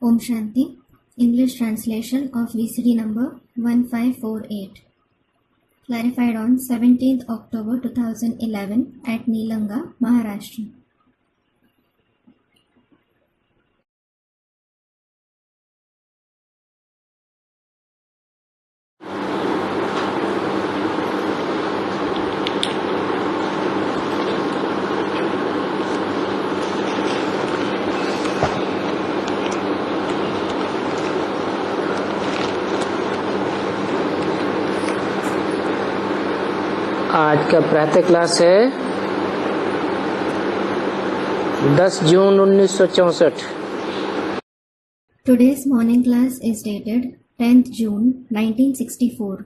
Om Shanti, English translation of VCD number 1548. Clarified on 17th October 2011 at Nilanga, Maharashtra. आज का प्रातः class है 10 जून 1964। Today's morning class is dated 10th June 1964.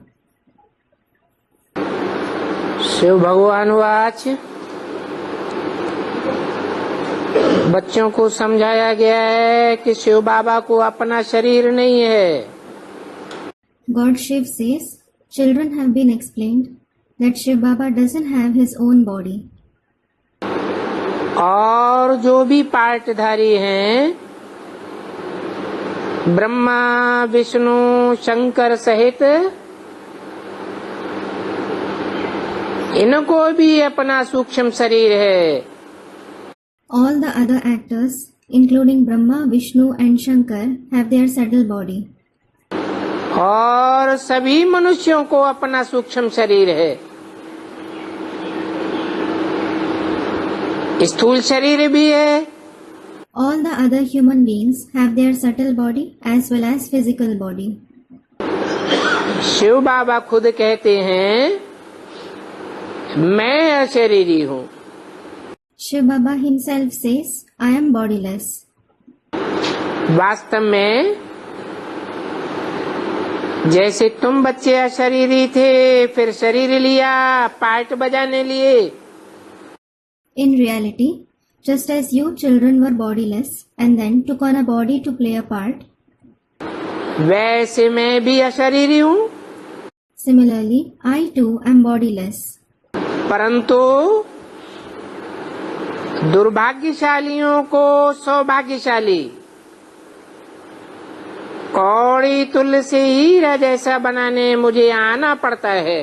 Shiv भगवान watch बच्चों को समझाया गया है कि शिव बाबा को अपना शरीर नहीं है। God Shiv says, children have been explained that Shiv Baba doesn't have his own body. और जो भी पार्टधारी हैं ब्रह्मा विष्णु शंकर सहित इनको भी अपना सूक्ष्म शरीर है। All the other actors, including Brahma, Vishnu and Shankar, have their subtle body. और सभी मनुष्यों को अपना सूक्ष्म शरीर है। स्थूल शरीर भी है। All the other human beings have their subtle body as well as physical body. Shiv बाबा खुद कहते हैं मैं अशरीरी हूँ। Shiv Baba himself says, I am bodiless. वास्तव में जैसे तुम बच्चे अशरीरी थे फिर शरीर लिया पार्ट बजाने लिए। In reality, just as you children were bodiless and then took on a body to play a part, वैसे मैं भी अशरीरी हूँ। similarly, I too am bodiless. परंतु दुर्भाग्यशालियों को सौभाग्यशाली कौड़ी तुलसी हीरा जैसा बनाने मुझे आना पड़ता है।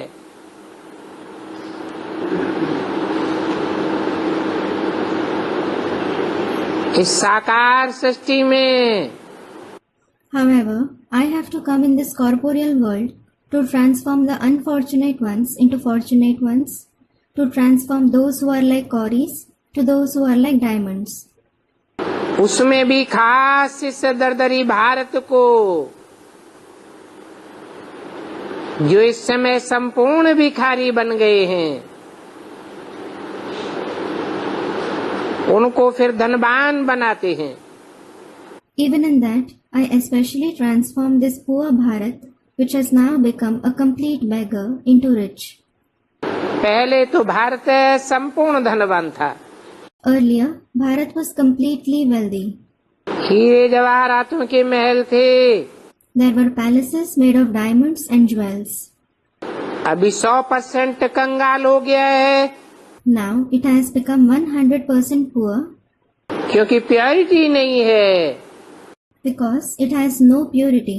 इस साकार सृष्टि में However, I have to come in this corporeal world to transform the unfortunate ones into fortunate ones, to transform those who are like cauries to those who are like diamonds. उसमें भी खास इस दरदरी भारत को जो इस समय संपूर्ण भिखारी बन गए हैं उनको फिर धनवान बनाते हैं। Even in that, I especially transform this poor Bharat, which has now become a complete beggar, into rich. पहले तो भारत संपूर्ण धनवान था। Earlier, Bharat was completely wealthy. हीरे जवाहरातों के महल थे। There were palaces made of diamonds and jewels. अभी 100% कंगाल हो गया है। Now it has become 100% poor क्योंकि प्योरिटी नहीं है। because it has no purity.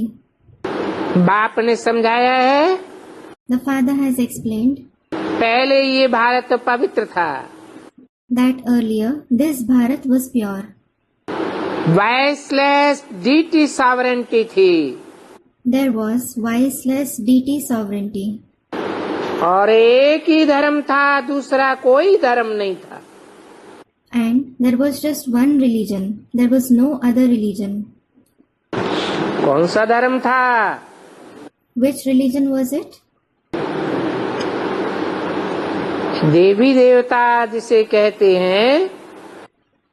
बाप ने समझाया है The father has explained पहले ये भारत पवित्र था। that earlier this Bharat was pure. Viceless deity sovereignty थी There was viceless deity sovereignty. और एक ही धर्म था दूसरा कोई धर्म नहीं था। And there was just one religion. There was no other religion. कौन सा धर्म था? Which religion was it? देवी देवता जिसे कहते हैं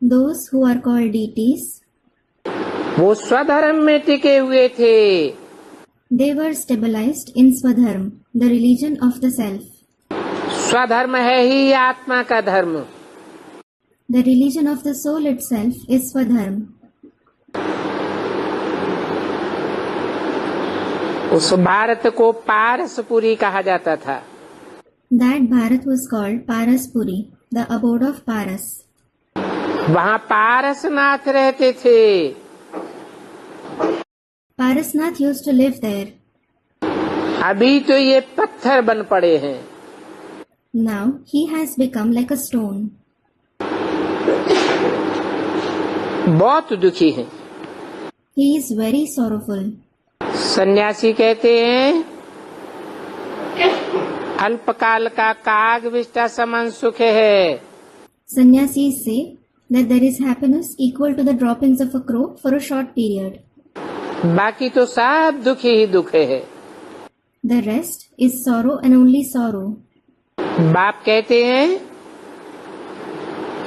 Those who are called deities, वो स्वधर्म में टिके हुए थे। they were stabilized in Swadharm, the religion of the self. स्वधर्म है ही आत्मा का धर्म। The religion of the soul itself is Swadharm. उस भारत को पारसपुरी कहा जाता था। That Bharat was called Paraspuri, the abode of Paras. वहाँ पारसनाथ रहते थे। Parasnath used to live there. अभी तो ये पत्थर बन पड़े हैं। Now he has become like a stone. बहुत दुखी है। He is very sorrowful. सन्यासी कहते हैं अल्पकाल का काग विष्टा समान सुख है। Sannyasis say that there is happiness equal to the droppings of a crow for a short period. बाकी तो सब दुख ही दुख है। The rest is sorrow and only sorrow. बाप कहते हैं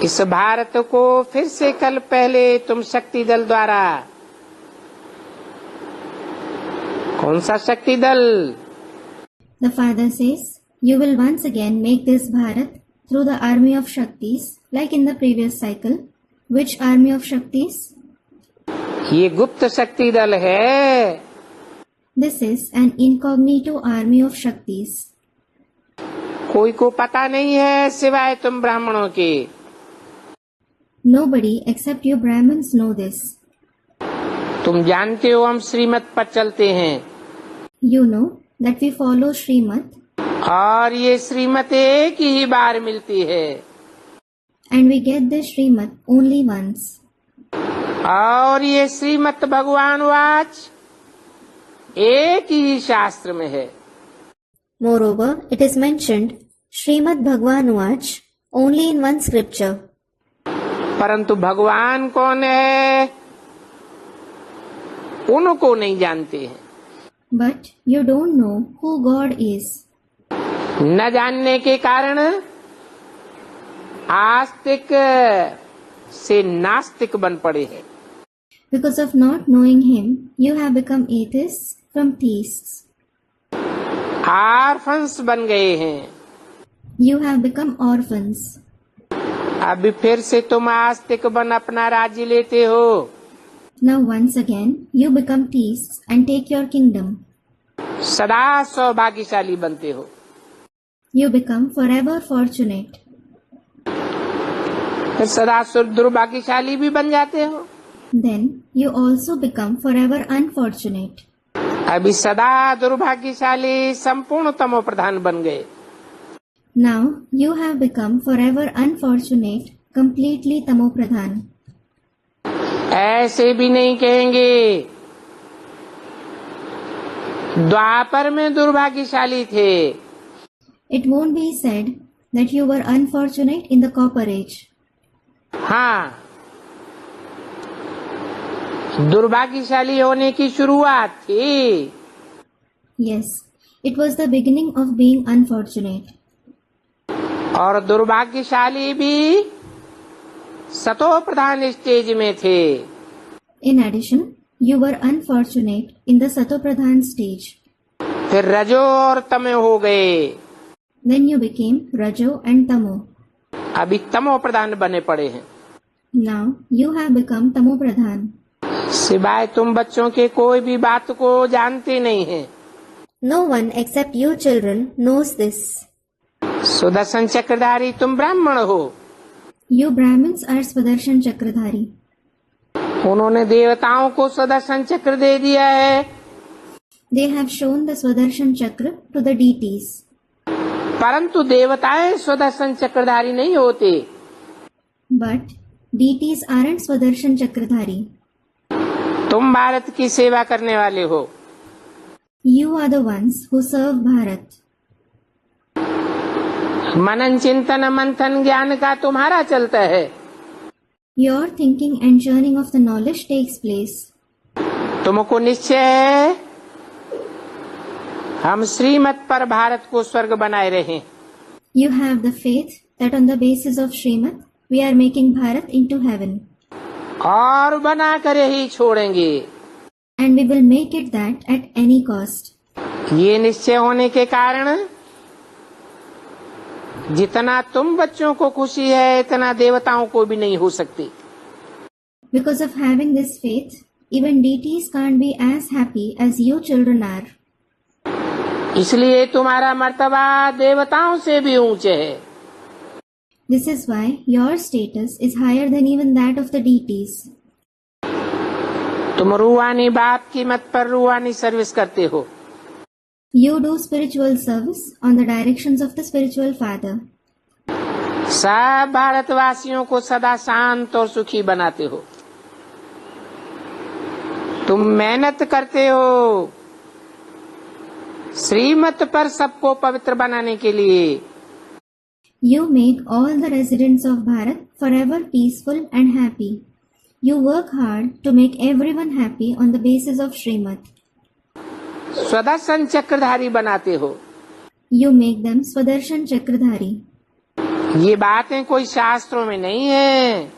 इस भारत को फिर से कल पहले तुम शक्ति दल द्वारा, कौन सा शक्ति दल? The father says, you will once again make this Bharat through the army of Shaktis, like in the previous cycle. Which army of Shaktis? ये गुप्त शक्ति दल है। This is an incognito army of Shaktis. कोई को पता नहीं है सिवाय तुम ब्राह्मणों के। Nobody except you Brahmins know this. तुम जानते हो हम श्रीमत पर चलते हैं। You know that we follow Srimad, और ये श्रीमत एक ही बार मिलती है। and we get this Srimad only once. और ये श्रीमत भगवान वाच एक ही शास्त्र में है। Moreover, it is mentioned Srimad Bhagwan Vach only in one scripture. परंतु भगवान कौन है उनको नहीं जानते हैं। But you don't know who God is. न जानने के कारण आस्तिक से नास्तिक बन पड़े हैं। Because of not knowing Him, you have become atheists from theists. Orphans बन गए हैं। You have become orphans. अभी फिर से तुम आस्तिक बन अपना राज्य लेते हो। Now once again, you become theists and take your kingdom. सदा सौभाग्यशाली बनते हो। You become forever fortunate. फिर सदा दुर्भाग्यशाली भी बन जाते हो। Then you also become forever unfortunate. अभी सदा दुर्भाग्यशाली संपूर्ण तमो प्रधान बन गए। Now you have become forever unfortunate, completely tamopradhan. ऐसे भी नहीं कहेंगे द्वापर में दुर्भाग्यशाली थे। It won't be said that you were unfortunate in the copper age. हाँ, दुर्भाग्यशाली होने की शुरुआत थी। Yes, it was the beginning of being unfortunate. और दुर्भाग्यशाली भी सतो प्रधान स्टेज में थे। In addition, you were unfortunate in the Satopradhan stage. फिर रजो और तमे हो गए। Then you became Rajo and Tamo. अभी तमो प्रधान बने पड़े हैं। Now you have become Tamopradhan. सिवाय तुम बच्चों के कोई भी बात को जानते नहीं हैं। No one except you children knows this. Sudarshan चक्रधारी तुम ब्राह्मण हो। You Brahmins are Swadarshan Chakradhari. उन्होंने देवताओं को सुदर्शन चक्र दे दिया है। They have shown the Swadarshan Chakra to the deities. परंतु देवताएं सुदर्शन चक्रधारी नहीं होते। But deities aren't Swadarshan Chakradhari. तुम भारत की सेवा करने वाले हो। You are the ones who serve Bharat. मनन चिंतन मंथन ज्ञान का तुम्हारा चलता है। Your thinking and churning of the knowledge takes place. तुमको निश्चय है हम श्रीमत पर भारत को स्वर्ग बनाए रहें। You have the faith that on the basis of Srimad, we are making Bharat into heaven. और बना कर ही छोड़ेंगे। And we will make it that at any cost. ये निश्चय होने के कारण जितना तुम बच्चों को खुशी है इतना देवताओं को भी नहीं हो सकती। Because of having this faith, even deities can't be as happy as you children are. इसलिए तुम्हारा मर्तबा देवताओं से भी ऊंचे है। This is why your status is higher than even that of the deities. तुम रूहानी बाप की मत पर रूहानी सर्विस करते हो। You do spiritual service on the directions of the spiritual father. सब भारतवासियों को सदा शांत और सुखी बनाते हो। तुम मेहनत करते हो श्रीमत पर सबको पवित्र बनाने के लिए। You make all the residents of Bharat forever peaceful and happy. You work hard to make everyone happy on the basis of Srimad. स्वदर्शन चक्रधारी बनाते हो। You make them Swadershan Chakradhari. ये बातें कोई शास्त्रों में नहीं है।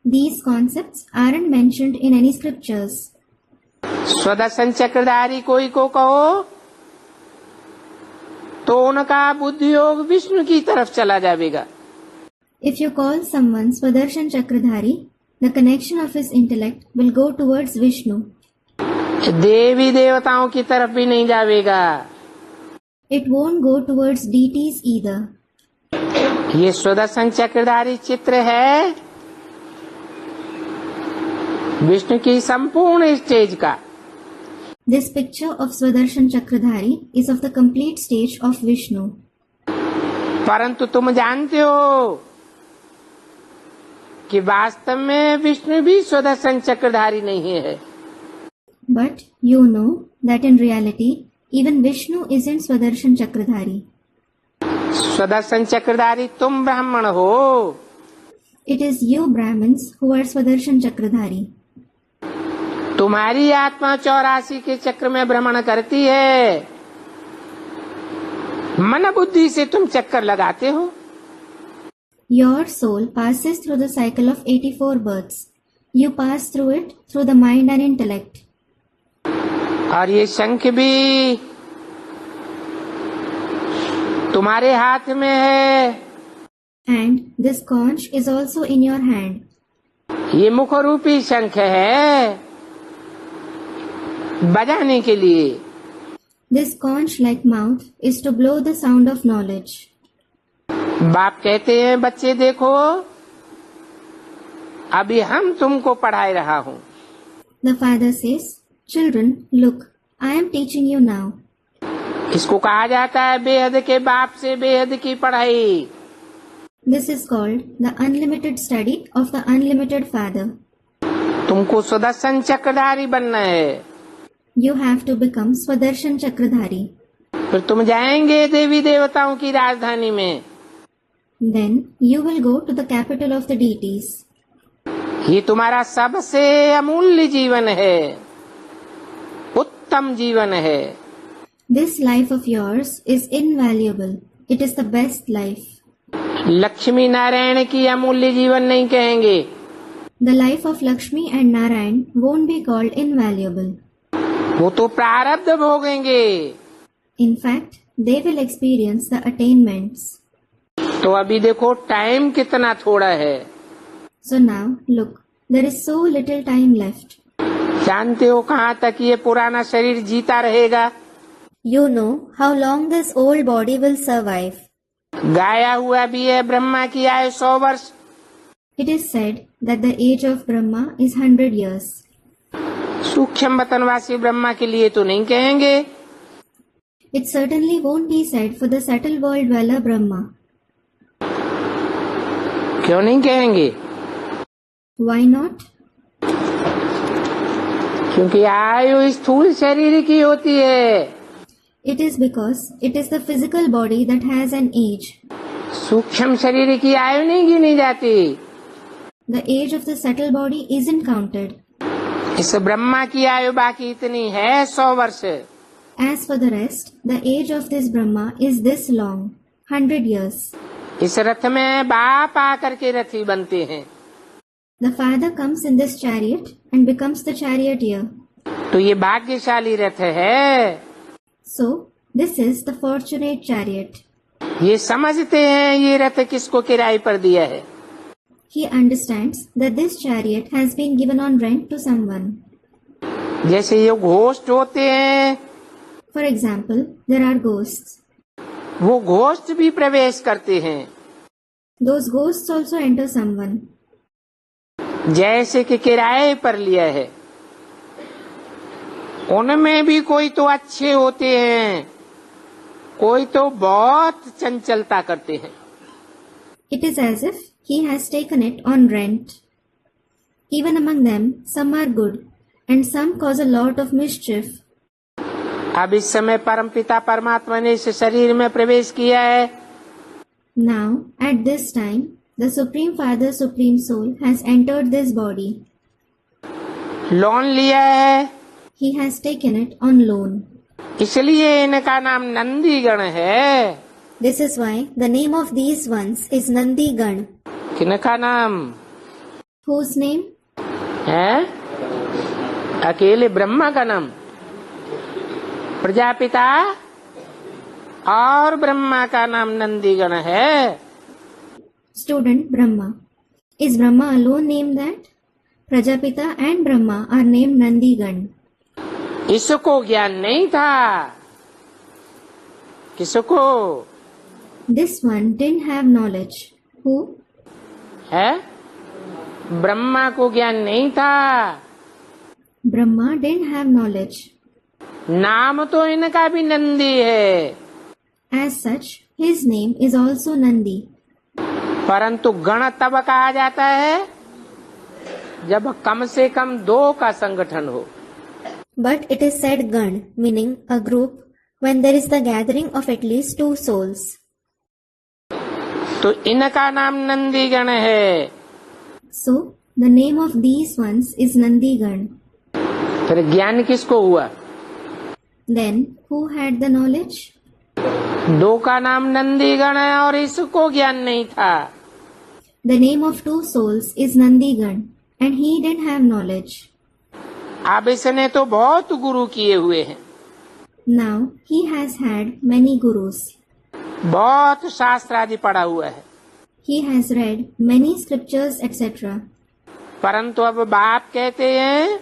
These concepts aren't mentioned in any scriptures. स्वदर्शन चक्रधारी कोई को कहो तो उनका बुद्धि योग विष्णु की तरफ चला जाएगा। If you call someone Swadershan Chakradhari, the connection of his intellect will go towards Vishnu. देवी देवताओं की तरफ भी नहीं जाएगा। It won't go towards deities either. ये स्वदर्शन चक्रधारी चित्र है विष्णु की संपूर्ण स्टेज का। This picture of Swadershan Chakradhari is of the complete stage of Vishnu. परंतु तुम जानते हो कि वास्तव में विष्णु भी स्वदर्शन चक्रधारी नहीं है। But you know that in reality, even Vishnu isn't Swadershan Chakradhari. स्वदर्शन चक्रधारी तुम ब्राह्मण हो। It is you Brahmins who are Swadershan Chakradhari. तुम्हारी आत्मा 84 के चक्र में भ्रमण करती है। मन बुद्धि से तुम चक्कर लगाते हो। Your soul passes through the cycle of 84 births. You pass through it through the mind and intellect. और ये शंख भी तुम्हारे हाथ में है। And this conch is also in your hand. ये मुख रूपी शंख है बजाने के लिए। This conch-like mouth is to blow the sound of knowledge. बाप कहते हैं बच्चे देखो अभी हम तुमको पढ़ाई रहा हूँ। The father says, "Children, look, I am teaching you now." इसको कहा जाता है बेहद के बाप से बेहद की पढ़ाई। This is called the unlimited study of the unlimited father. तुमको स्वदर्शन चक्रधारी बनना है। You have to become Swadershan Chakradhari. फिर तुम जाएंगे देवी देवताओं की राजधानी में। Then you will go to the capital of the deities. ये तुम्हारा सबसे अमूल्य जीवन है, उत्तम जीवन है। This life of yours is invaluable. It is the best life. Lakshmi Narayan की अमूल्य जीवन नहीं कहेंगे। The life of Lakshmi and Narayan won't be called invaluable. वो तो प्रारब्ध भोगेंगे। In fact, they will experience the attainments. तो अभी देखो टाइम कितना थोड़ा है। So now, look, there is so little time left. जानते हो कहाँ तक ये पुराना शरीर जीता रहेगा? You know how long this old body will survive. गाया हुआ भी है ब्रह्मा की आयु 100 वर्ष। It is said that the age of Brahma is 100 years. सूक्ष्म वतनवासी ब्रह्मा के लिए तो नहीं कहेंगे। It certainly won't be said for the subtle world dweller Brahma. क्यों नहीं कहेंगे? Why not? क्योंकि आयु स्थूल शरीर की होती है। It is because it is the physical body that has an age. सूक्ष्म शरीर की आयु नहीं गिनी जाती। The age of the subtle body isn't counted. इस ब्रह्मा की आयु बाकी इतनी है 100 वर्ष। As for the rest, the age of this Brahma is this long, 100 years. इस रथ में बाप आकर के रथी बनते हैं। The father comes in this chariot and becomes the charioteer. तो ये भाग्यशाली रथ है। So, this is the fortunate chariot. ये समझते हैं ये रथ किसको किराए पर दिया है। He understands that this chariot has been given on rent to someone. जैसे ये घोस्ट होते हैं। For example, there are ghosts. वो घोस्ट भी प्रवेश करते हैं। Those ghosts also enter someone. जैसे कि किराए पर लिया है। उनमें भी कोई तो अच्छे होते हैं, कोई तो बहुत चंचलता करते हैं। It is as if he has taken it on rent. Even among them, some are good, and some cause a lot of mischief. अब इस समय परमपिता परमात्मा ने इस शरीर में प्रवेश किया है। Now, at this time, the Supreme Father, Supreme Soul, has entered this body. Loan लिया है, He has taken it on loan. इसलिए इनका नाम नंदीगण है। This is why the name of these ones is Nandigan. किनका नाम Whose name? है? अकेले ब्रह्मा का नाम। प्रजापिता और ब्रह्मा का नाम नंदीगण है। Student Brahma. Is Brahma alone named that? Prajapita and Brahma are named Nandigan. इसको ज्ञान नहीं था। किसको? This one didn't have knowledge. Who? है? ब्रह्मा को ज्ञान नहीं था। Brahma didn't have knowledge. नाम तो इनका भी नंदी है, As such, his name is also Nandi. परंतु गण तब कहा जाता है जब कम से कम दो का संगठन हो। But it is said Gan, meaning a group, when there is the gathering of at least 2 souls. तो इनका नाम नंदीगण है। So, the name of these ones is Nandigan. फिर ज्ञान किसको हुआ? Then, who had the knowledge? दो का नाम नंदीगण है और इसको ज्ञान नहीं था। The name of 2 souls is Nandigan, and he didn't have knowledge. अब इसने तो बहुत गुरु किए हुए हैं, Now, he has had many gurus. बहुत शास्त्र आदि पढ़ा हुआ है, He has read many scriptures, etc. परंतु अब बाप कहते हैं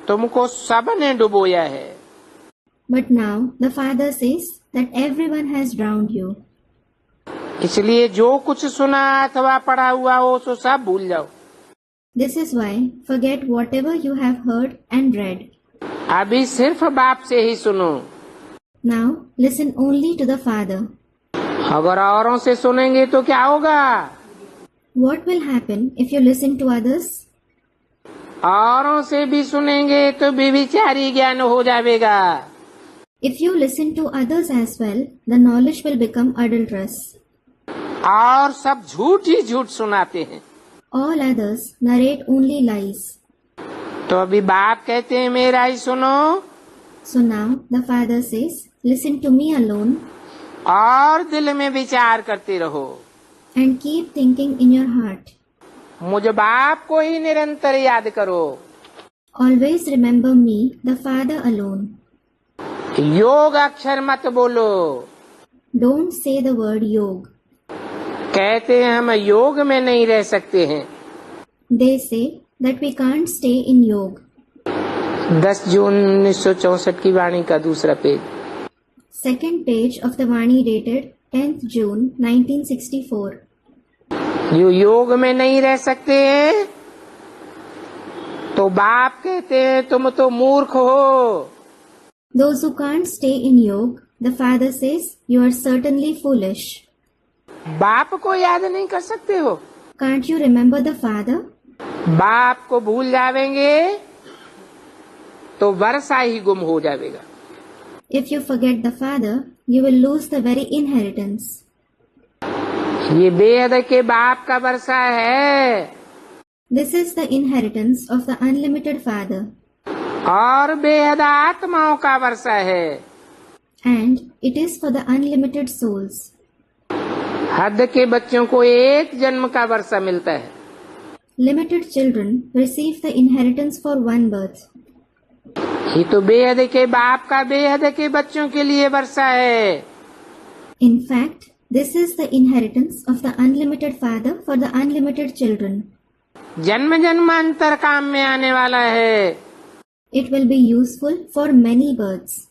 तुमको सबने डुबोया है। But now, the Father says that everyone has drowned you. इसलिए जो कुछ सुना अथवा पढ़ा हुआ हो सो सब भूल जाओ। This is why, forget whatever you have heard and read. अभी सिर्फ बाप से ही सुनो। Now, listen only to the Father. अगर औरों से सुनेंगे तो क्या होगा? What will happen if you listen to others? औरों से भी सुनेंगे तो व्यभिचारी ज्ञान हो जाएगा। If you listen to others as well, the knowledge will become adulterous. और सब झूठ ही झूठ सुनाते हैं। All others narrate only lies. तो अभी बाप कहते हैं मेरा ही सुनो, So now, the Father says, listen to me alone और दिल में विचार करते रहो। and keep thinking in your heart. मुझ बाप को ही निरंतर याद करो। Always remember me, the Father alone. योग अक्षर मत बोलो। Don't say the word yog. कहते हैं हम योग में नहीं रह सकते हैं। They say that we can't stay in yog. 10 जून 1964 की वाणी का दूसरा page. Second page of the Vani dated 10th June 1964. जो योग में नहीं रह सकते हैं तो बाप कहते हैं तुम तो मूर्ख हो। Those who can't stay in yog, the Father says, you are certainly foolish. बाप को याद नहीं कर सकते हो? Can't you remember the Father? बाप को भूल जावेंगे तो वर्षा ही गुम हो जाएगा। If you forget the Father, you will lose the very inheritance. ये बेहद के बाप का वर्षा है This is the inheritance of the unlimited Father, और बेहद आत्माओं का वर्षा है। and it is for the unlimited souls. हद के बच्चों को एक जन्म का वर्षा मिलता है। Limited children receive the inheritance for one birth. ये तो बेहद के बाप का बेहद के बच्चों के लिए वर्षा है। In fact, this is the inheritance of the unlimited Father for the unlimited children. जन्म जन्मांतर काम में आने वाला है। It will be useful for many births.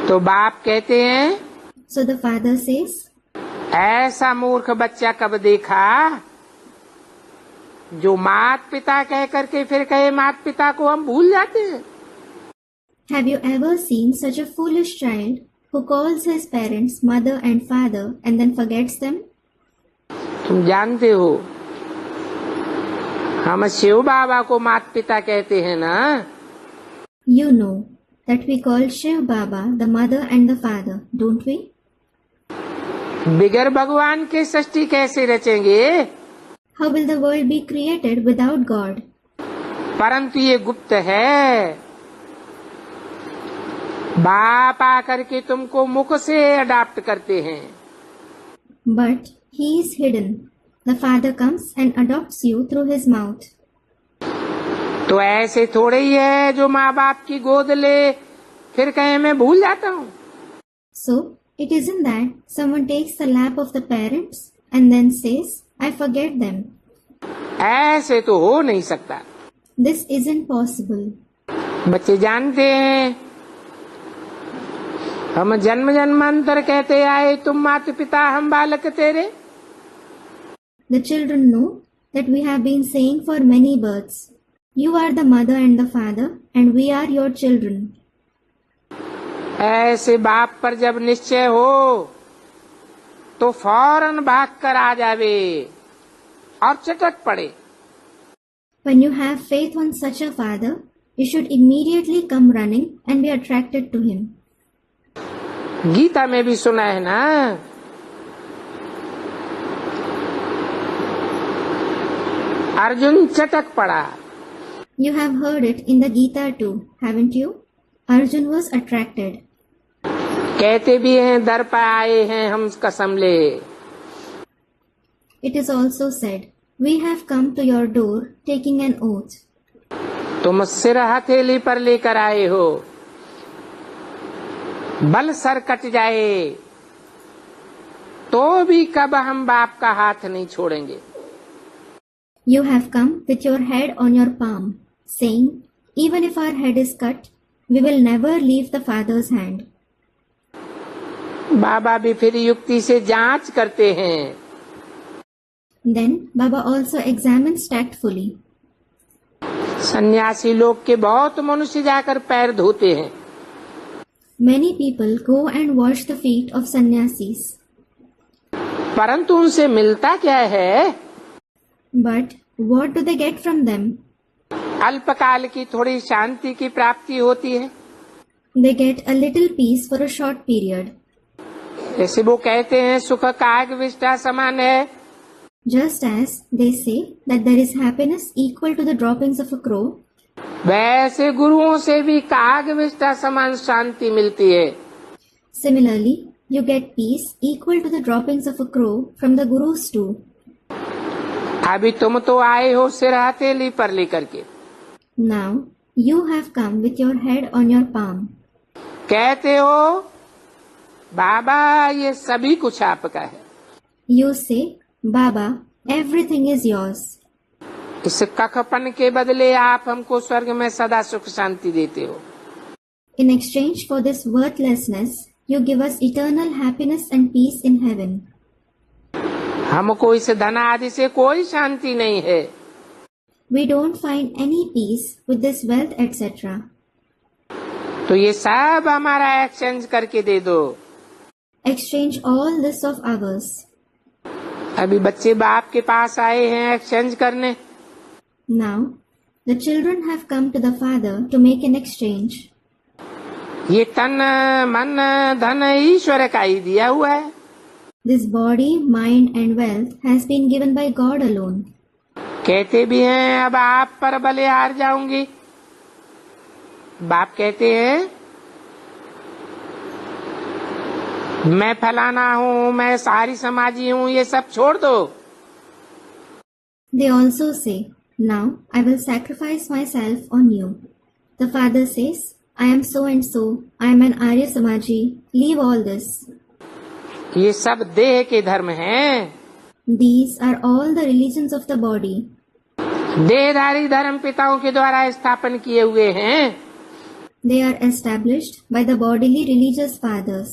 तो बाप कहते हैं So the Father says, ऐसा मूर्ख बच्चा कब देखा जो मात पिता कह करके फिर कहे मात पिता को हम भूल जाते हैं। Have you ever seen such a foolish child who calls his parents mother and father and then forgets them? तुम जानते हो हम शिव बाबा को माता पिता कहते हैं ना। You know that we call Shiv Baba the mother and the father, don't we? बिगर भगवान के सृष्टि कैसे रचेंगे? How will the world be created without God? परंतु ये गुप्त है। बाप आकर के तुमको मुख से अडॉप्ट करते हैं। But he is hidden. The father comes and adopts you through his mouth. तो ऐसे थोड़े ही है जो माँ बाप की गोद ले फिर कहे मैं भूल जाता हूँ। So, it isn't that someone takes the lap of the parents and then says, I forget them. ऐसे तो हो नहीं सकता। This isn't possible. बच्चे जानते हैं हम जन्म जन्मांतर कहते आए तुम माता पिता हम बालक तेरे। The children know that we have been saying for many births, you are the mother and the father and we are your children. ऐसे बाप पर जब निश्चय हो तो फौरन भाग कर आ जावे और चटक पड़े। When you have faith on such a father, you should immediately come running and be attracted to him. Gita में भी सुना है ना, अर्जुन चटक पड़ा। You have heard it in the Gita too, haven't you? Arjun was attracted. कहते भी हैं दर पर आए हैं हम कसम ले। It is also said, we have come to your door taking an oath. तुम सिर हथेली पर लेकर आए हो, बल सर कट जाए तो भी कब हम बाप का हाथ नहीं छोड़ेंगे। You have come with your head on your palm, saying, even if our head is cut, we will never leave the Father's hand. बाबा भी फिर युक्ति से जांच करते हैं। Then Baba also examines tactfully. सन्यासी लोग के बहुत मनुष्य जाकर पैर धोते हैं। Many people go and wash the feet of sannyasis. परंतु उनसे मिलता क्या है? But what do they get from them? अल्पकाल की थोड़ी शांति की प्राप्ति होती है। They get a little peace for a short period. जैसे वो कहते हैं सुख काग विष्ठा समान है। Just as they say that there is happiness equal to the droppings of a crow, वैसे गुरुओं से भी काग विष्ठा समान शांति मिलती है। similarly, you get peace equal to the droppings of a crow from the gurus too. अभी तुम तो आए हो सिर हथेली पर लेकर के। Now, you have come with your head on your palm. कहते हो बाबा ये सभी कुछ आपका है। You say, Baba, everything is yours. इस कखपन के बदले आप हमको स्वर्ग में सदा सुख शांति देते हो। In exchange for this worthlessness, you give us eternal happiness and peace in heaven. हमको इस धन आदि से कोई शांति नहीं है। We don't find any peace with this wealth, etc. तो ये सब हमारा एक्सचेंज करके दे दो। Exchange all this of ours. अभी बच्चे बाप के पास आए हैं एक्सचेंज करने। Now, the children have come to the father to make an exchange. ये तन मन धन ईश्वर का ही दिया हुआ है। This body, mind and wealth has been given by God alone. कहते भी हैं अब आप पर बले हार जाऊंगी। बाप कहते हैं मैं फलाना हूँ, मैं सारी समाजी हूँ, ये सब छोड़ दो। They also say, now I will sacrifice myself on you. The father says, I am so and so, I am an Arya Samaji, leave all this. ये सब देह के धर्म हैं। These are all the religions of the body. देहधारी धर्म पिताओं के द्वारा स्थापन किए हुए हैं। They are established by the bodily religious fathers.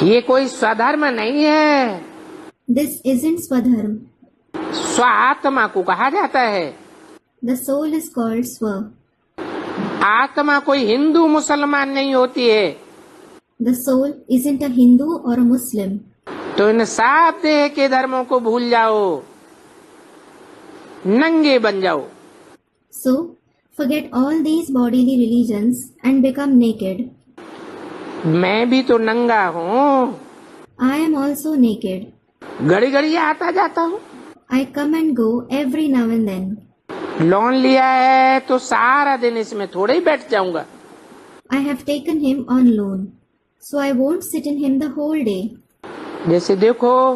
ये कोई स्वधर्म नहीं है। This isn't Swadharm. स्वात्मा को कहा जाता है। The soul is called Swa. आत्मा कोई हिंदू मुसलमान नहीं होती है। The soul isn't a Hindu or a Muslim. तो इन सात देह के धर्मों को भूल जाओ, नंगे बन जाओ। So, forget all these bodily religions and become naked. मैं भी तो नंगा हूँ, I am also naked. घड़ी घड़ी आता जाता हूँ। I come and go every now and then. Loan लिया है तो सारा दिन इसमें थोड़े ही बैठ जाऊंगा। I have taken him on loan, so I won't sit in him the whole day. जैसे देखो,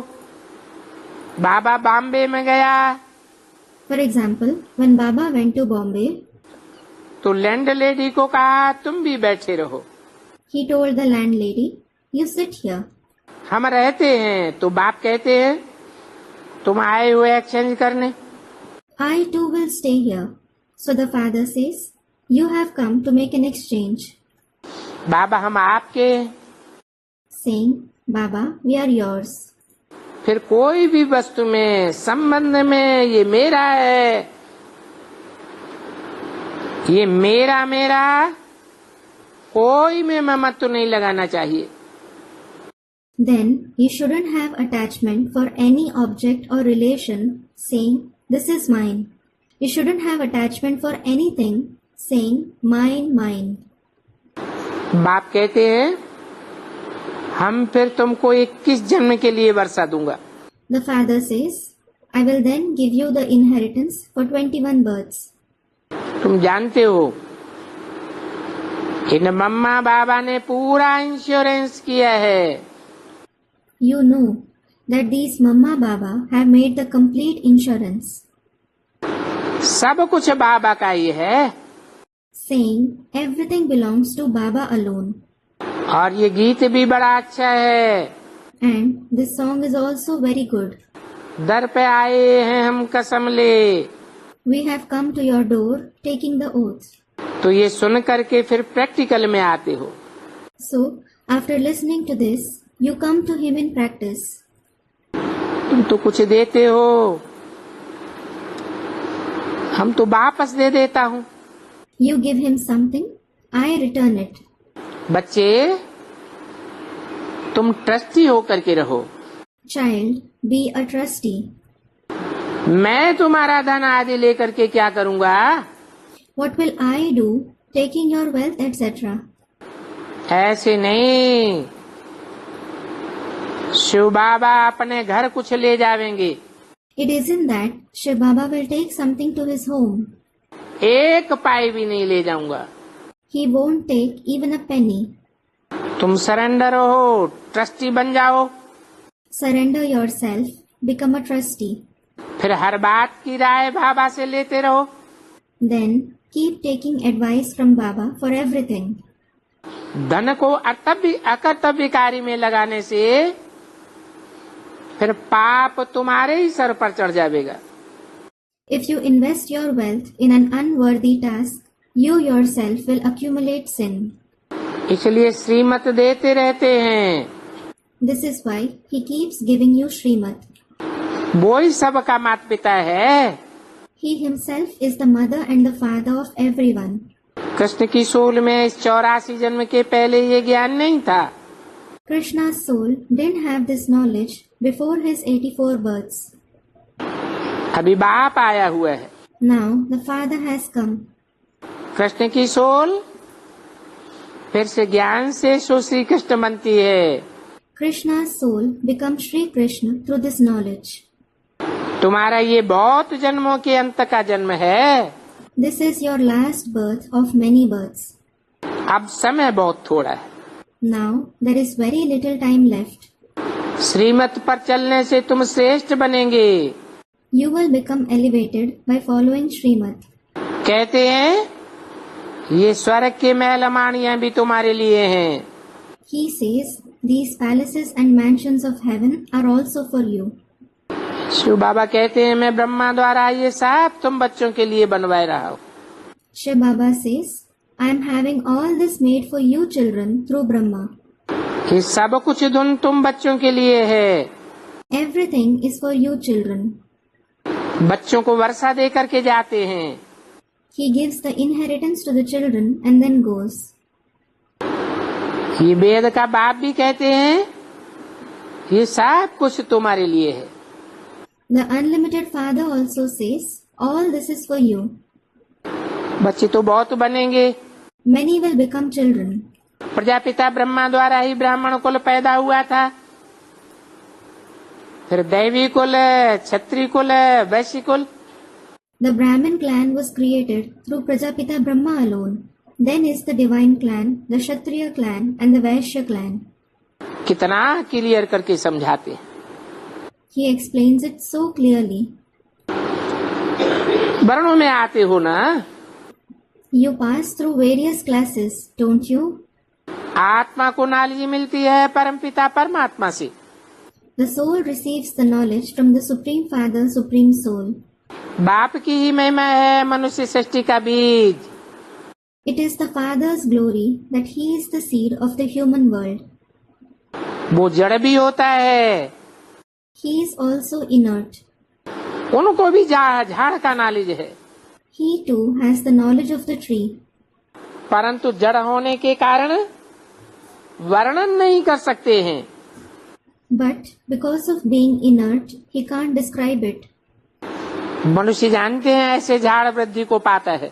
बाबा बॉम्बे में गया For example, when Baba went to Bombay, तो लैंड लेडी को कहा तुम भी बैठे रहो। he told the landlady, "You sit here." हम रहते हैं तो बाप कहते हैं तुम आए हुए एक्सचेंज करने। I too will stay here. So the father says, "You have come to make an exchange." बाबा हम आपके, Saying, "Baba, we are yours." फिर कोई भी वस्तु में, संबंध में ये मेरा है, ये मेरा मेरा, कोई में ममत्व नहीं लगाना चाहिए। Then you shouldn't have attachment for any object or relation, saying, "This is mine." You shouldn't have attachment for anything, saying, "Mine, mine." बाप कहते हैं हम फिर तुमको 21 जन्म के लिए वर्षा दूंगा। The father says, "I will then give you the inheritance for 21 births." तुम जानते हो इन मम्मा बाबा ने पूरा इंश्योरेंस किया है। You know that these Mama Baba have made the complete insurance, सब कुछ बाबा का ही है saying everything belongs to Baba alone. और ये गीत भी बड़ा अच्छा है। And this song is also very good. दर पे आए हैं हम कसम ले, We have come to your door taking the oath. तो ये सुन करके फिर प्रैक्टिकल में आते हो। So, after listening to this, you come to him in practice. तुम तो कुछ देते हो, हम तो वापस दे देता हूँ। You give him something, I return it. बच्चे तुम ट्रस्टी होकर के रहो, Child, be a trustee. मैं तुम्हारा धन आदि लेकर के क्या करूँगा? What will I do, taking your wealth, etc.? ऐसे नहीं, शिव बाबा अपने घर कुछ ले जावेंगे। It isn't that Shiv Baba will take something to his home. एक पाई भी नहीं ले जाऊंगा। He won't take even a penny. तुम सरेंडर हो, ट्रस्टी बन जाओ। Surrender yourself, become a trustee. फिर हर बात की राय बाबा से लेते रहो। Then keep taking advice from Baba for everything. धन को अकर्तव्यकारी में लगाने से फिर पाप तुम्हारे ही सर पर चढ़ जाएगा। If you invest your wealth in an unworthy task, you yourself will accumulate sin. इसलिए श्रीमत देते रहते हैं। This is why he keeps giving you Srimad. वो ही सबका माता पिता है। He himself is the mother and the father of everyone. Krishna की सोल में इस 84 जन्म के पहले ये ज्ञान नहीं था। Krishna's soul didn't have this knowledge before his 84 births. अभी बाप आया हुआ है। Now the father has come. Krishna की सोल फिर से ज्ञान से श्री कृष्ण बनती है। Krishna's soul becomes Sri Krishna through this knowledge. तुम्हारा ये बहुत जन्मों के अंत का जन्म है। This is your last birth of many births. अब समय बहुत थोड़ा है। Now there is very little time left. श्रीमत पर चलने से तुम श्रेष्ठ बनेंगे। You will become elevated by following Srimad. कहते हैं ये स्वर्ग के महल माणियां भी तुम्हारे लिए हैं। He says, these palaces and mansions of heaven are also for you. Shiv बाबा कहते हैं मैं ब्रह्मा द्वारा ये सब तुम बच्चों के लिए बनवाए रहा हूँ। Shiv Baba says, I am having all this made for you children through Brahma. ये सब कुछ धुन तुम बच्चों के लिए है। Everything is for you children. बच्चों को वर्षा दे करके जाते हैं। He gives the inheritance to the children and then goes. ये वेद का बाप भी कहते हैं ये सब कुछ तुम्हारे लिए है। The unlimited Father also says, all this is for you. बच्चे तो बहुत बनेंगे। Many will become children. Prajapita Brahma द्वारा ही ब्राह्मण कुल पैदा हुआ था, फिर दैवी कुल, क्षत्रिय कुल, वैश्य कुल। The Brahmin clan was created through Prajapita Brahma alone. Then is the divine clan, the Kshatriya clan and the Vaishya clan. कितना क्लियर करके समझाते हैं। He explains it so clearly. वर्णों में आते हो ना, You pass through various classes, don't you? आत्मा को नॉलेज मिलती है परमपिता परमात्मा से। The soul receives the knowledge from the Supreme Father, Supreme Soul. बाप की ही महिमा है मनुष्य सृष्टि का बीज। It is the Father's glory that He is the seed of the human world. वो जड़ भी होता है, He is also inert. उनको भी झाड़ का नॉलेज है, He too has the knowledge of the tree. परंतु जड़ होने के कारण वर्णन नहीं कर सकते हैं। But because of being inert, he can't describe it. मनुष्य जानते हैं ऐसे झाड़ वृद्धि को पाता है।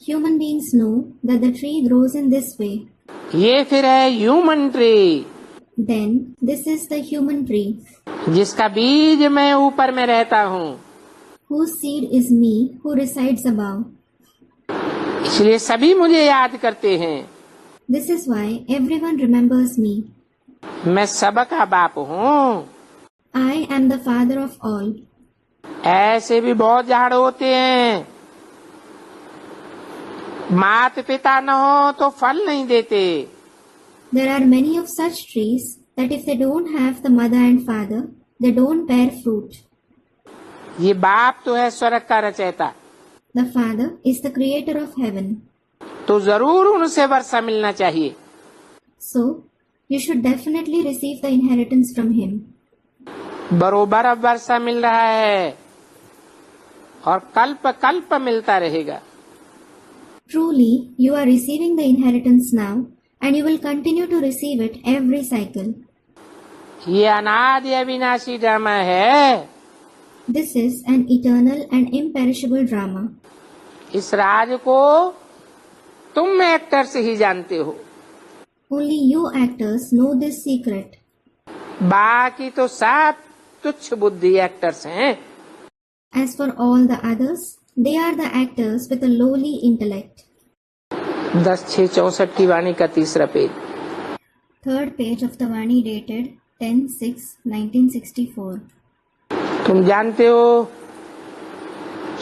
Human beings know that the tree grows in this way. ये फिर है human tree, Then this is the human tree, जिसका बीज मैं ऊपर में रहता हूँ। whose seed is me, who resides above. इसलिए सभी मुझे याद करते हैं। This is why everyone remembers me. मैं सबका बाप हूँ। I am the father of all. ऐसे भी बहुत झाड़ होते हैं, मात पिता न हो तो फल नहीं देते। There are many of such trees that if they don't have the mother and father, they don't bear fruit. ये बाप तो है स्वर्ग का रचयिता, The Father is the creator of heaven. तो जरूर उनसे वर्षा मिलना चाहिए। So, you should definitely receive the inheritance from him. बरोबर अब वर्षा मिल रहा है और कल्प कल्प मिलता रहेगा। Truly, you are receiving the inheritance now and you will continue to receive it every cycle. ये अनादि अविनाशी ड्रामा है। This is an eternal and imperishable drama. इस राज को तुम एक्टर्स ही जानते हो, Only you actors know this secret. बाकी तो सब तुच्छ बुद्धि एक्टर्स हैं। As for all the others, they are the actors with a lowly intellect. 10/6/64 की वाणी का तीसरा page. Third page of the Vani dated 10/6/1964. तुम जानते हो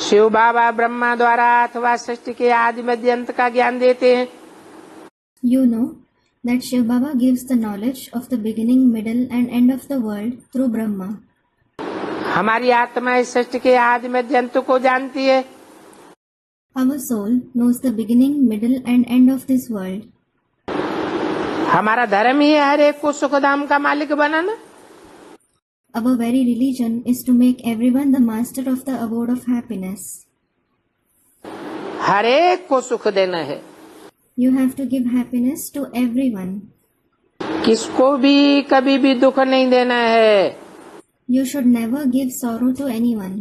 शिव बाबा ब्रह्मा द्वारा अथवा सृष्टि के आदि मध्य अंत का ज्ञान देते हैं। You know that Shiv Baba gives the knowledge of the beginning, middle and end of the world through Brahma. हमारी आत्मा इस सृष्टि के आदि मध्य अंत को जानती है। Our soul knows the beginning, middle and end of this world. हमारा धर्म ही है हर एक को सुखधाम का मालिक बनाना। Our very religion is to make everyone the master of the abode of happiness. हर एक को सुख देना है। You have to give happiness to everyone. किसको भी कभी भी दुख नहीं देना है। You should never give sorrow to anyone.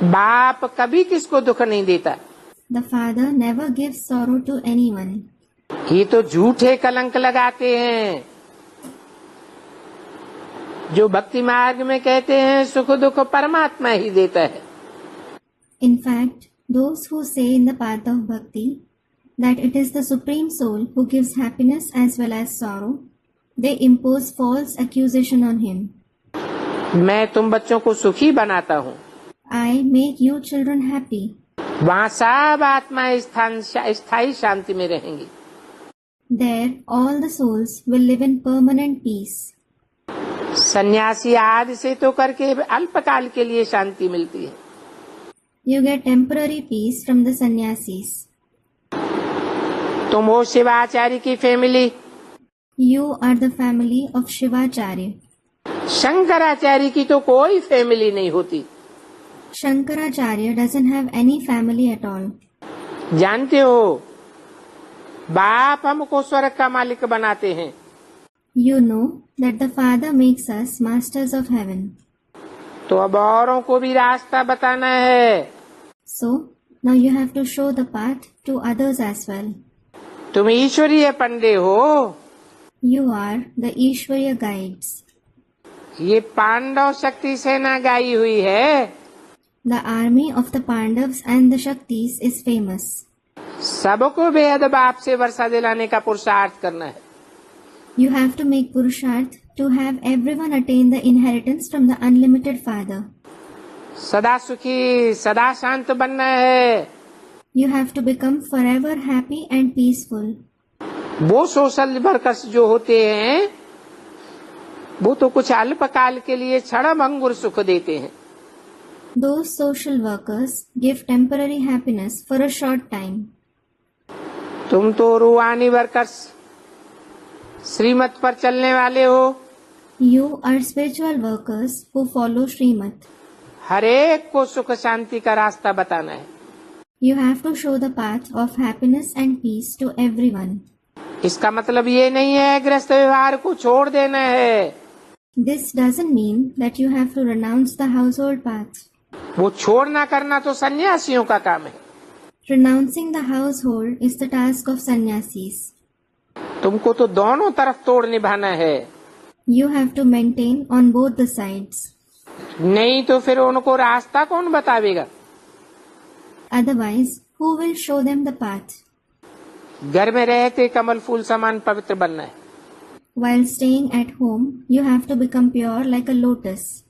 बाप कभी किसको दुख नहीं देता। The Father never gives sorrow to anyone. ये तो झूठे कलंक लगाते हैं जो भक्ति मार्ग में कहते हैं सुख दुख परमात्मा ही देता है। In fact, those who say in the path of bhakti that it is the Supreme Soul who gives happiness as well as sorrow, they impose false accusation on him. मैं तुम बच्चों को सुखी बनाता हूँ, I make you children happy. वहाँ सब आत्मा स्थायी शांति में रहेंगी। There all the souls will live in permanent peace. सन्यासी आदि से तो करके अल्पकाल के लिए शांति मिलती है। You get temporary peace from the sannyasis. तुम हो शिवाचार्य की family, You are the family of Shivacharya. Shankaracharya की तो कोई फैमिली नहीं होती। Shankaracharya doesn't have any family at all. जानते हो, बाप हमको स्वर्ग का मालिक बनाते हैं। You know that the Father makes us masters of heaven. तो अब औरों को भी रास्ता बताना है। So, now you have to show the path to others as well. तुम ईश्वरीय पंडे हो। You are the Ishwarya guides. ये पांडव शक्ति सेना गाई हुई है। The army of the Pandavas and the Shaktis is famous. सबको बेहद बाप से वर्षा दिलाने का पुरुषार्थ करना है। You have to make Purusharth to have everyone attain the inheritance from the unlimited Father. सदा सुखी सदा शांत बनना है। You have to become forever happy and peaceful. वो सोशल वर्कर्स जो होते हैं वो तो कुछ अल्पकाल के लिए क्षणभंगुर सुख देते हैं। Those social workers give temporary happiness for a short time. तुम तो रूहानी वर्कर्स श्रीमत पर चलने वाले हो। You are spiritual workers who follow Srimad. हर एक को सुख शांति का रास्ता बताना है। You have to show the path of happiness and peace to everyone. इसका मतलब ये नहीं है गृहस्थ व्यवहार को छोड़ देना है। This doesn't mean that you have to renounce the household path. वो छोड़ना करना तो सन्यासियों का काम है। Renouncing the household is the task of sannyasis. तुमको तो दोनों तरफ तोड़ निभाना है। You have to maintain on both the sides. नहीं तो फिर उनको रास्ता कौन बतावेगा? Otherwise, who will show them the path? घर में रहते कमल फूल समान पवित्र बनना है। While staying at home, you have to become pure like a lotus.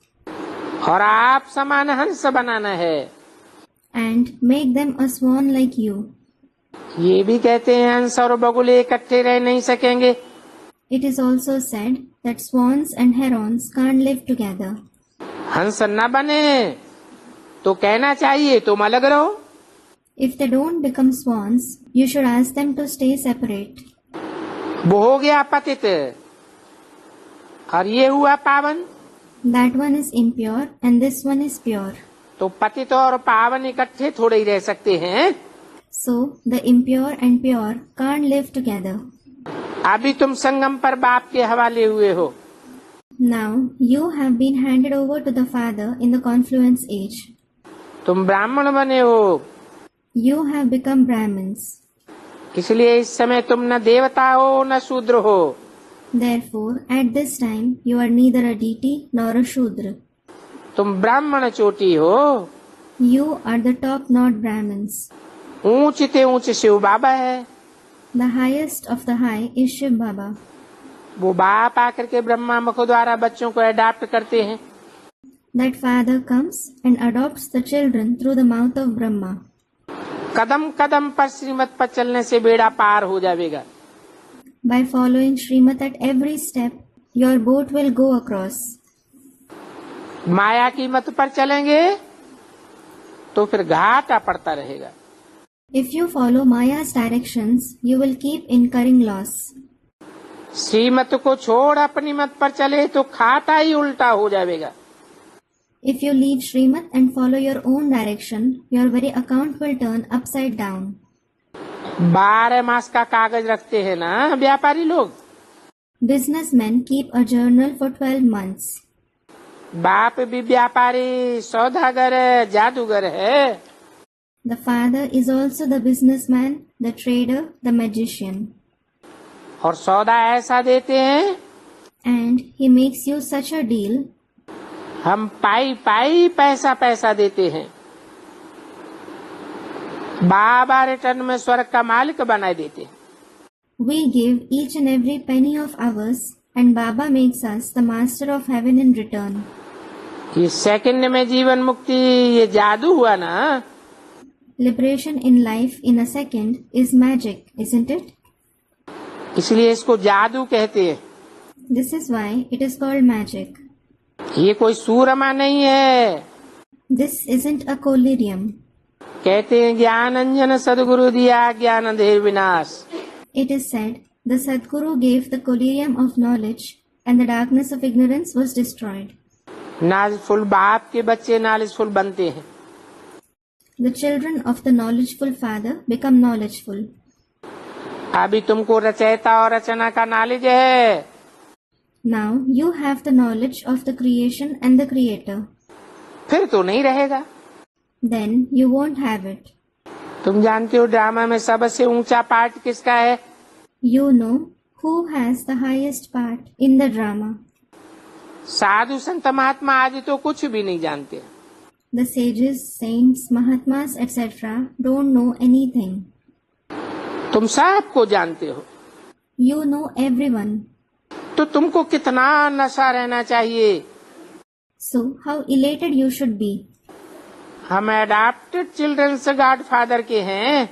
और आप समान हंस बनाना है। And make them a swan like you. ये भी कहते हैं हंस और बगुले इकट्ठे रह नहीं सकेंगे। It is also said that swans and herons can't live together. हंस न बने तो कहना चाहिए तुम अलग रहो। If they don't become swans, you should ask them to stay separate. वो हो गया पतित और ये हुआ पावन। That one is impure and this one is pure. तो पतित और पावन इकट्ठे थोड़े ही रह सकते हैं। So, the impure and pure can't live together. अभी तुम संगम पर बाप के हवाले हुए हो। Now, you have been handed over to the Father in the confluence age. तुम ब्राह्मण बने हो। You have become Brahmins. इसलिए इस समय तुम न देवता हो न शूद्र हो। Therefore, at this time, you are neither a deity nor a Shudra. तुम ब्राह्मण चोटी हो। You are the top-notch Brahmins. ऊंच ते ऊंच शिव बाबा है। The highest of the high is Shiv Baba. वो बाप आकर के ब्रह्मा मुख द्वारा बच्चों को अडॉप्ट करते हैं। That Father comes and adopts the children through the mouth of Brahma. कदम कदम पर श्रीमत पर चलने से बेड़ा पार हो जाएगा। By following Srimad at every step, your boat will go across. माया की मत पर चलेंगे तो फिर घाटा पड़ता रहेगा। If you follow Maya's directions, you will keep incurring loss. श्रीमत को छोड़ अपनी मत पर चले तो खाता ही उल्टा हो जाएगा। If you leave Srimad and follow your own direction, your very account will turn upside down. 12 मास का कागज रखते हैं ना व्यापारी लोग। Businessmen keep a journal for 12 months. बाप भी व्यापारी सौदागर जादूगर है। The Father is also the businessman, the trader, the magician. और सौदा ऐसा देते हैं And he makes you such a deal. हम पाई पाई पैसा पैसा देते हैं। बाबा रिटर्न में स्वर्ग का मालिक बना देते हैं। We give each and every penny of ours and Baba makes us the master of heaven in return. ये सेकंड में जीवन मुक्ति ये जादू हुआ ना। Liberation in life in a second is magic, isn't it? इसलिए इसको जादू कहते हैं। This is why it is called magic. ये कोई सूरमा नहीं है। This isn't a collyrium. कहते हैं ज्ञान अंजन सदगुरु दिया ज्ञान अंधेर विनाश। It is said the Sadguru gave the collyrium of knowledge and the darkness of ignorance was destroyed. नाज फुल बाप के बच्चे नालिश फुल बनते हैं। the children of the knowledgeful Father become knowledgeful. अभी तुमको रचयिता और रचना का नॉलेज है, Now you have the knowledge of the creation and the Creator. फिर तो नहीं रहेगा। Then you won't have it. तुम जानते हो ड्रामा में सबसे ऊंचा पार्ट किसका है? You know who has the highest part in the drama. साधु संत महात्मा आदि तो कुछ भी नहीं जानते। The sages, saints, Mahatmas, etc. don't know anything. तुम सबको जानते हो, You know everyone. तो तुमको कितना नशा रहना चाहिए। So how elated you should be. हम एडाप्टेड चिल्ड्रंस गॉड फादर के हैं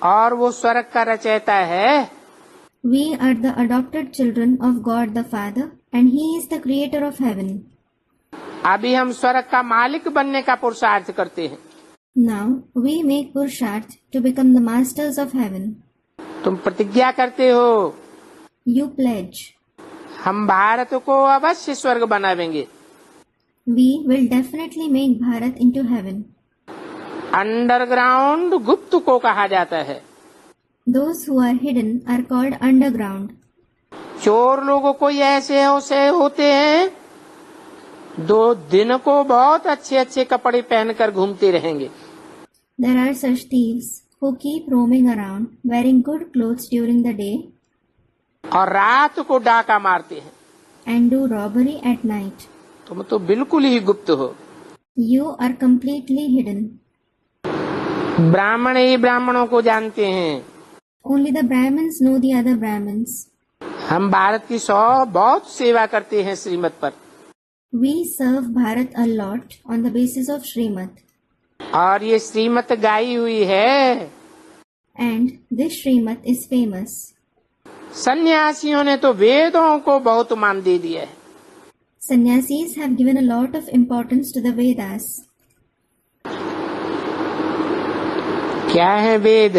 और वो स्वर्ग का रचयिता है। We are the adopted children of God the Father, and He is the creator of heaven. अभी हम स्वर्ग का मालिक बनने का पुरुषार्थ करते हैं। Now we make Purusharth to become the masters of heaven. तुम प्रतिज्ञा करते हो, You pledge. हम भारत को अवश्य स्वर्ग बनावेंगे। We will definitely make Bharat into heaven. Underground गुप्त को कहा जाता है। Those who are hidden are called underground. चोर लोगों को ऐसे होते हैं, 2 दिन को बहुत अच्छे अच्छे कपड़े पहनकर घूमते रहेंगे। There are such thieves who keep roaming around wearing good clothes during the day और रात को डाका मारते हैं। and do robbery at night. तुम तो बिल्कुल ही गुप्त हो। You are completely hidden. ब्राह्मण ही ब्राह्मणों को जानते हैं। Only the Brahmins know the other Brahmins. हम भारत की बहुत सेवा करते हैं श्रीमत पर, We serve Bharat a lot on the basis of Srimad. और ये श्रीमत गाई हुई है। And this Srimad is famous. सन्यासियों ने तो वेदों को बहुत मान दे दिया है। Sannyasis have given a lot of importance to the Vedas. क्या है वेद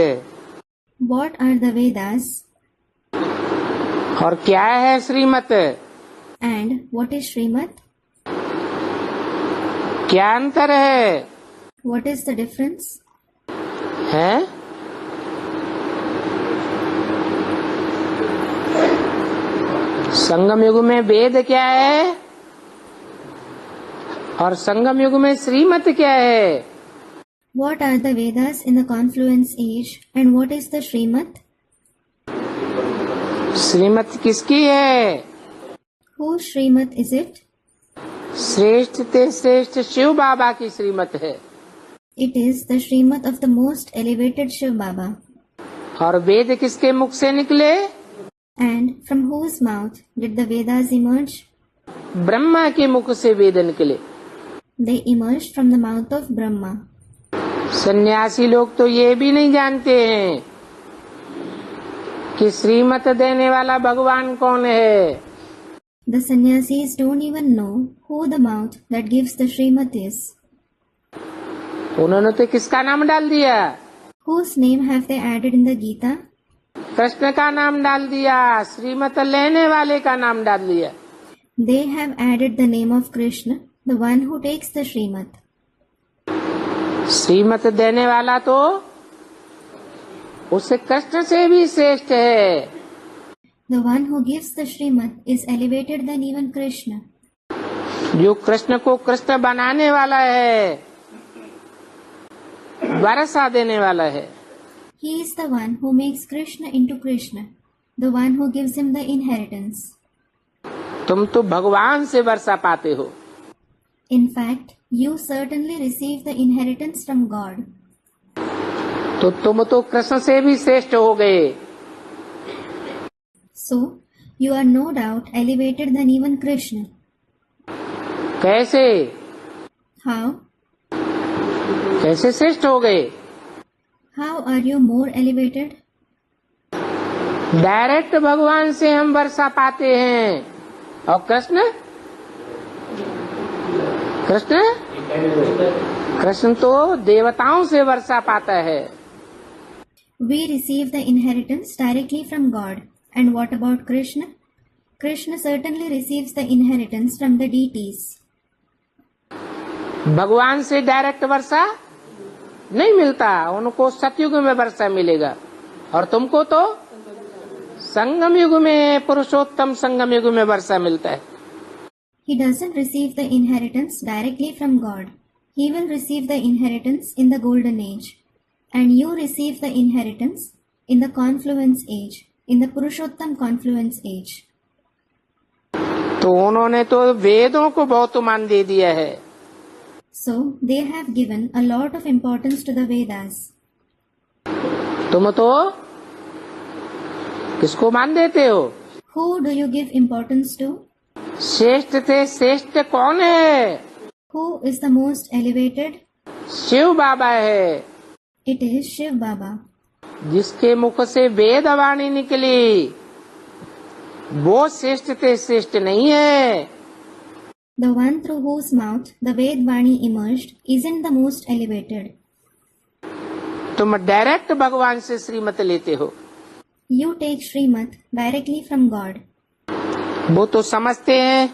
What are the Vedas? और क्या है श्रीमत? And what is Srimad? क्या अंतर है? What is the difference? हैं? संगम युग में वेद क्या है और संगम युग में श्रीमत क्या है? What are the Vedas in the confluence age and what is the Srimad? श्रीमत किसकी है? Whose Srimad is it? श्रेष्ठ ते श्रेष्ठ शिव बाबा की श्रीमत है। It is the Srimad of the most elevated Shiv Baba. और वेद किसके मुख से निकले? And from whose mouth did the Vedas emerge? Brahma के मुख से वेद निकले। They emerged from the mouth of Brahma. सन्यासी लोग तो ये भी नहीं जानते हैं कि श्रीमत देने वाला भगवान कौन है। The sannyasis don't even know who the mouth that gives the Srimad is. उन्होंने तो किसका नाम डाल दिया? Whose name have they added in the Gita? Krishna का नाम डाल दिया, श्रीमत लेने वाले का नाम डाल दिया। They have added the name of Krishna, the one who takes the Srimad. श्रीमत देने वाला तो उससे कृष्ण से भी श्रेष्ठ है। The one who gives the Srimad is elevated than even Krishna. जो कृष्ण को कृष्ण बनाने वाला है, वर्षा देने वाला है। He is the one who makes Krishna into Krishna, the one who gives him the inheritance. तुम तो भगवान से वर्षा पाते हो। In fact, you certainly receive the inheritance from God. तो तुम तो कृष्ण से भी श्रेष्ठ हो गए। So, you are no doubt elevated than even Krishna. कैसे? How? कैसे श्रेष्ठ हो गए? How are you more elevated? Direct भगवान से हम वर्षा पाते हैं। और कृष्ण कृष्ण तो देवताओं से वर्षा पाता है। We receive the inheritance directly from God. And what about Krishna? Krishna certainly receives the inheritance from the deities. भगवान से डायरेक्ट वर्षा नहीं मिलता, उनको सतयुग में वर्षा मिलेगा, और तुमको तो संगम युग में, पुरुषोत्तम संगम युग में वर्षा मिलता है। He doesn't receive the inheritance directly from God. He will receive the inheritance in the golden age. And you receive the inheritance in the confluence age, in the Purushottam confluence age. तो उन्होंने तो वेदों को बहुत मान दे दिया है। So they have given a lot of importance to the Vedas. तुम तो किसको मान देते हो? Who do you give importance to? श्रेष्ठ थे श्रेष्ठ कौन है? Who is the most elevated? Shiv बाबा है। It is Shiv Baba. जिसके मुख से वेद वाणी निकली वो श्रेष्ठ थे श्रेष्ठ नहीं है। The one through whose mouth the Ved Vani emerged isn't the most elevated. तुम डायरेक्ट भगवान से श्रीमत लेते हो। You take Srimad directly from God. वो तो समझते हैं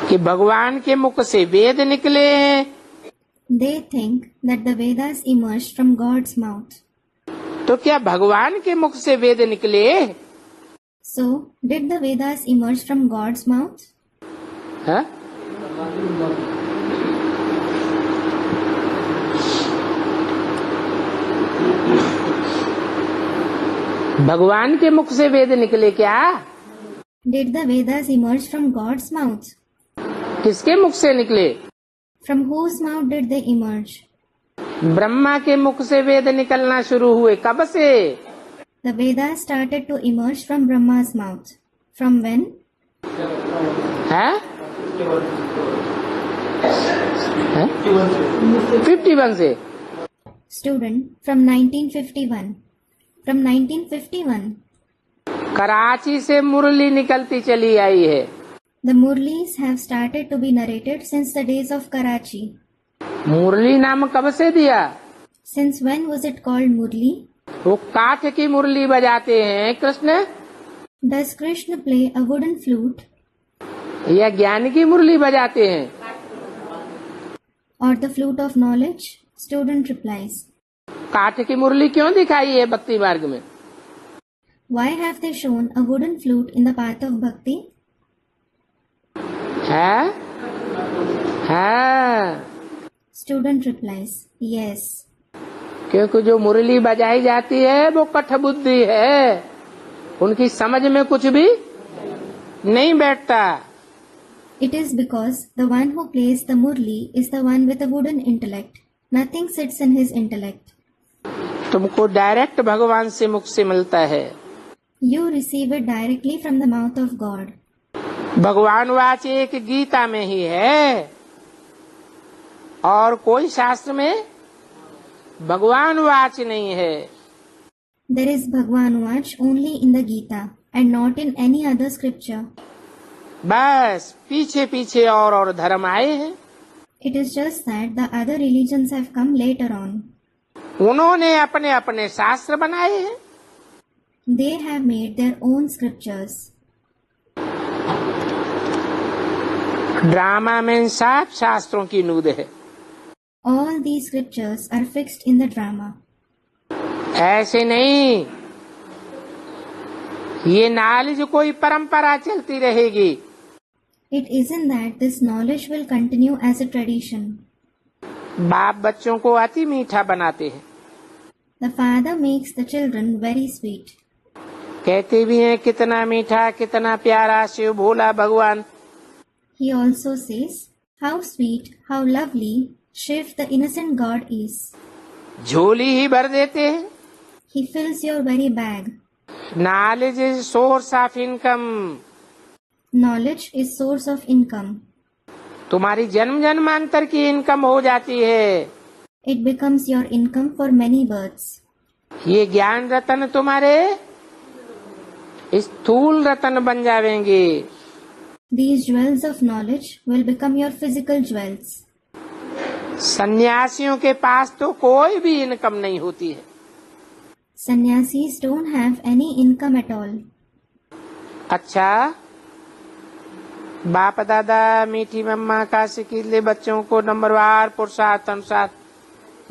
कि भगवान के मुख से वेद निकले हैं। They think that the Vedas emerged from God's mouth. तो क्या भगवान के मुख से वेद निकले? So, did the Vedas emerge from God's mouth? हाँ? भगवान के मुख से वेद निकले क्या? Did the Vedas emerge from God's mouth? किसके मुख से निकले? From whose mouth did they emerge? Brahma के मुख से वेद निकलना शुरू हुए। कब से? The Vedas started to emerge from Brahma's mouth. From when? है? 51 से। Student, from 1951. From 1951. कराची से मुरली निकलती चली आई है। The Murlis have started to be narrated since the days of Karachi. मुरली नाम कब से दिया? Since when was it called Murli? वो काठ की मुरली बजाते हैं Krishna, Does Krishna play a wooden flute या ज्ञान की मुरली बजाते हैं? or the flute of knowledge? Student replies, काठ की मुरली क्यों दिखाई है भक्ति मार्ग में? why have they shown a wooden flute in the path of bhakti? है? है। Student replies, yes, क्योंकि जो मुरली बजाई जाती है वो कठ बुद्धि है, उनकी समझ में कुछ भी नहीं बैठता। it is because the one who plays the murli is the one with a wooden intellect. Nothing sits in his intellect. तुमको डायरेक्ट भगवान से मुख से मिलता है। You receive it directly from the mouth of God. भगवान watch एक गीता में ही है, और कोई शास्त्र में भगवान वाच नहीं है। There is Bhagwan Vach only in the Gita and not in any other scripture. बस पीछे पीछे और धर्म आए हैं। It is just that the other religions have come later on. उन्होंने अपने अपने शास्त्र बनाए हैं। They have made their own scriptures. Drama में सब शास्त्रों की नूद है। All these scriptures are fixed in the drama. ऐसे नहीं, ये नॉलेज कोई परंपरा चलती रहेगी। It isn't that this knowledge will continue as a tradition. बाप बच्चों को अति मीठा बनाते हैं। The father makes the children very sweet. कहते भी हैं कितना मीठा कितना प्यारा शिव भोला भगवान। He also says, how sweet, how lovely Shiv the innocent God is. झोली ही भर देते हैं। He fills your very bag. Knowledge is source of income. Knowledge is source of income. तुम्हारी जन्म जन्मांतर की इनकम हो जाती है। It becomes your income for many births. ये ज्ञान रतन तुम्हारे स्थूल रतन बन जाएंगे। These jewels of knowledge will become your physical jewels. सन्यासियों के पास तो कोई भी इनकम नहीं होती है। Sannyasis don't have any income at all. अच्छा, बाप दादा मीठी मम्मा का सिकीले बच्चों को नंबरवार पुरुषार्थ अनुसार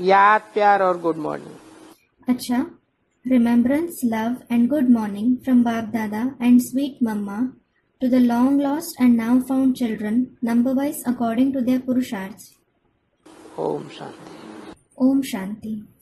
याद प्यार और गुड मॉर्निंग। अच्छा, remembrance, love and good morning from Bap Dada and sweet Mama to the long lost and now found children, number wise according to their purusharths. Om Shanti. Om Shanti.